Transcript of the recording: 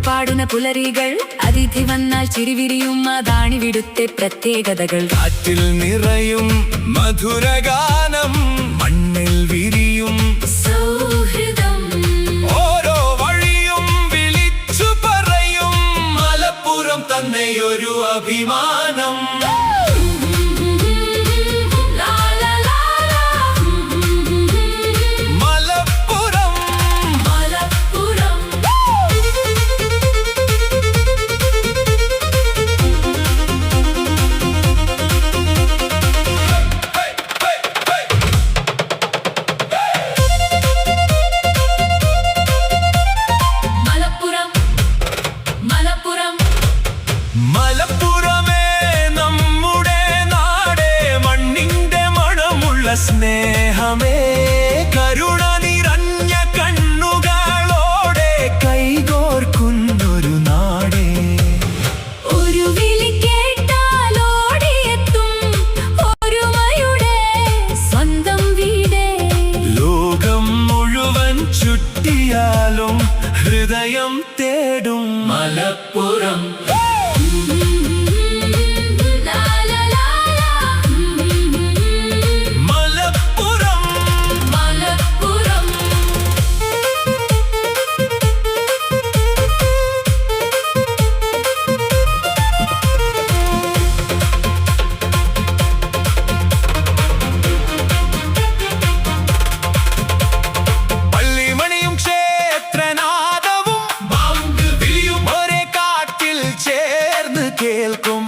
പാടുന്ന പുലരികൾ അതിഥി വന്നാൽ ചിരിവിരിയും അതാണിവിടുത്തെ പ്രത്യേകതകൾ. കാറ്റിൽ നിറയും മധുരഗാനം, മണ്ണിൽ വിരിയും സൗഹൃദം. ഓരോ വഴിയും വിളിച്ചു പറയും മലപ്പുറം തന്നെയൊരു അഭിമാനം. മലപ്പുറമേ നമ്മുടെ നാടേ, മണ്ണിന്റെ മണമുള്ള സ്നേഹമേ, കരുണ നിറഞ്ഞ കണ്ണുകളോടെ കൈകോർക്കുന്നൊരു നാടേ. ഒരു വിളി കേട്ടാലോടിയെത്തും ഒരുമയുടെ സ്വന്തം വീടേ. ലോകം മുഴുവൻ ചുറ്റിയാലും ഹൃദയം തേടും മലപ്പുറം. കേൾക്കും